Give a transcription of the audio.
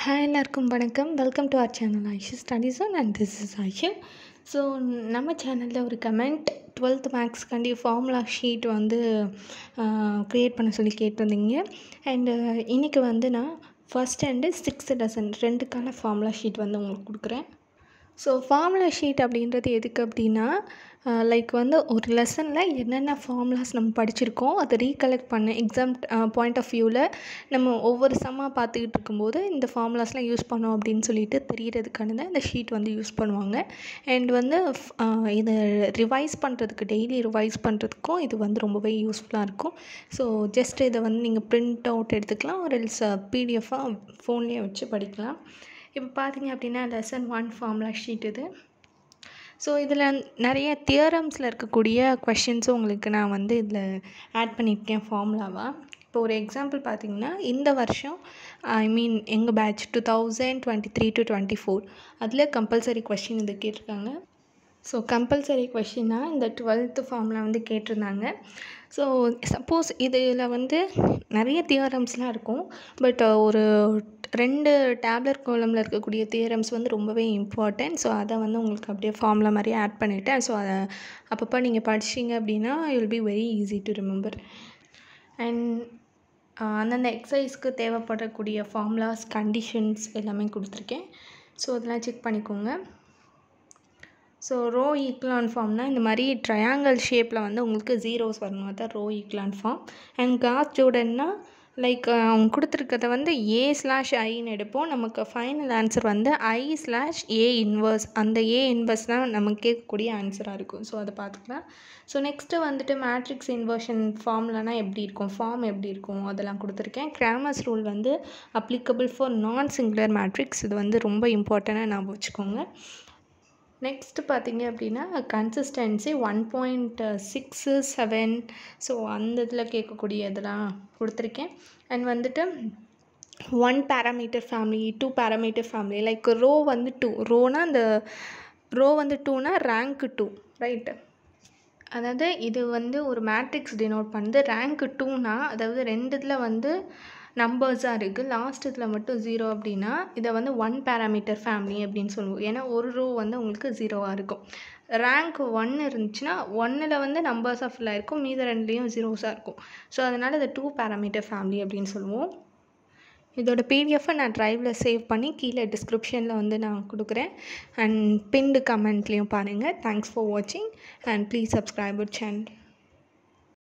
Hi எல்லாருக்கும் வணக்கம். Welcome to our channel Aishu studies and this is Aishu. So நம்ம சேனலில் ஒரு கமெண்ட் 12th மேக்ஸ்க்காண்டி ஃபார்முலா ஷீட் வந்து க்ரியேட் பண்ண சொல்லி கேட்டிருந்தீங்க. அண்டு இன்றைக்கி வந்து நான் ஃபஸ்ட் அண்டு 6th லெசன் ரெண்டுக்கான ஃபார்முலா ஷீட் வந்து உங்களுக்கு கொடுக்குறேன். ஸோ ஃபார்முலா ஷீட் அப்படின்றது எதுக்கு அப்படின்னா, லைக் வந்து ஒரு லெசனில் என்னென்ன ஃபார்முலாஸ் நம்ம படிச்சிருக்கோம் அதை ரீகலெக்ட் பண்ண எக்ஸாம் பாயிண்ட் ஆஃப் வியூவில் நம்ம ஒவ்வொரு சம்மாக பார்த்துக்கிட்டு இருக்கும்போது இந்த ஃபார்முலாஸ்லாம் யூஸ் பண்ணோம் அப்படின்னு சொல்லிட்டு தெரியறதுக்கான தான் இந்த ஷீட் வந்து யூஸ் பண்ணுவாங்க. அண்ட் வந்து இதை ரிவைஸ் பண்ணுறதுக்கு டெய்லி ரிவைஸ் பண்ணுறதுக்கும் இது வந்து ரொம்பவே யூஸ்ஃபுல்லாக இருக்கும். ஸோ ஜஸ்ட் இதை வந்து நீங்கள் பிரிண்ட் அவுட் எடுத்துக்கலாம், ஒரு எல்ஸ் பிடிஎஃபாக ஃபோன்லேயே வச்சு படிக்கலாம். இப்போ பார்த்தீங்க அப்படின்னா லெசன் 1 ஃபார்முலா ஷீட் இது. ஸோ இதில் நிறைய தியரம்ஸில் இருக்கக்கூடிய கொஷின்ஸும் உங்களுக்கு நான் வந்து இதில் ஆட் பண்ணியிருக்கேன் ஃபார்முலாவாக. இப்போ ஒரு எக்ஸாம்பிள் பார்த்தீங்கன்னா, இந்த வருஷம் எங்கள் பேட்ச் 2023 to 24 அதில் கம்பல்சரி கொஷின் இது கேட்டிருக்காங்க. ஸோ கம்பல்சரி கொஷின்னா இந்த 12th ஃபார்முலா வந்து கேட்டிருந்தாங்க. ஸோ சப்போஸ் இதில் வந்து நிறைய தியரம்ஸ்லாம் இருக்கும், பட் ஒரு 2 டேப்லர் காலமில் இருக்கக்கூடிய தியரம்ஸ் வந்து ரொம்பவே இம்பார்ட்டன்ட். ஸோ அதை வந்து உங்களுக்கு அப்படியே ஃபார்முலா மாதிரியே ஆட் பண்ணிவிட்டேன். ஸோ அதை அப்பப்போ நீங்கள் படிச்சிங்க அப்படின்னா you will be very easy to remember. And அந்தந்த எக்ஸசைஸ்க்கு தேவைப்படக்கூடிய ஃபார்முலாஸ், கண்டிஷன்ஸ் எல்லாமே கொடுத்துருக்கேன். ஸோ அதெல்லாம் செக் பண்ணிக்கோங்க. ஸோ ரோ ஈக்குவலன்ட் ஃபார்ம்னால் இந்த மாதிரி ட்ரையாங்கிள் ஷேப்பில் வந்து உங்களுக்கு ஜீரோஸ் வரணும், அதுதான் row equivalent form. And cause ஜோர்டன்னா லைக் அவங்க கொடுத்துருக்கிறத வந்து A/Iன்னு எடுப்போம். நமக்கு ஃபைனல் ஆன்சர் வந்து I/A இன்வர்ஸ். அந்த A இன்வர்ஸ் தான் நமக்கு கேட்கக்கூடிய ஆன்சராக இருக்கும். ஸோ அதை பார்த்துக்கலாம். ஸோ நெக்ஸ்ட்டு வந்துட்டு மேட்ரிக்ஸ் இன்வர்ஷன் ஃபார்ம்லனா எப்படி இருக்கும், ஃபார்ம் எப்படி இருக்கும் அதெல்லாம் கொடுத்துருக்கேன். கிராமர்ஸ் ரூல் வந்து அப்ளிகபிள் ஃபார் நான் சிங்குலர் மேட்ரிக்ஸ். இது வந்து ரொம்ப இம்பார்ட்டண்ட்டாக ஞாபகம் வச்சுக்கோங்க. நெக்ஸ்ட்டு பார்த்தீங்க அப்படின்னா கன்சிஸ்டன்சி 1.67. ஸோ அந்த இதில் கேட்கக்கூடிய இதெல்லாம் கொடுத்துருக்கேன். அண்ட் வந்துட்டு 1 parameter family, 2 parameter family, like row வந்து 2 ரோனா அந்த ரோ வந்து 2னா ரேங்க் 2, ரைட்டு. அதாவது இது வந்து ஒரு மேட்ரிக்ஸ் டினோட் பண்ணுது. ரேங்க் 2னா அதாவது 2 இதில் வந்து நம்பர்ஸாக இருக்குது, லாஸ்ட் இதில் மட்டும் 0 அப்படின்னா இதை வந்து 1 பேராமீட்டர் ஃபேமிலி அப்படின்னு சொல்லுவோம். ஏன்னா ஒரு ரோ வந்து உங்களுக்கு 0வாக இருக்கும். ரேங்க் 1 இருந்துச்சுன்னா 1ல் வந்து நம்பர்ஸாக ஃபுல்லாக இருக்கும், மீத 2லேயும் ஜீரோஸாக இருக்கும். ஸோ அதனால் இதை 2 பேராமீட்டர் ஃபேமிலி அப்படின்னு சொல்லுவோம். இதோட பிடிஎஃப்பை நான் ட்ரைவில் சேவ் பண்ணி கீழே டிஸ்கிரிப்ஷனில் வந்து நான் கொடுக்குறேன். அண்ட் பின்டு கமெண்ட்லேயும் பாருங்கள். தேங்க்ஸ் ஃபார் வாட்சிங் and please subscribe our channel.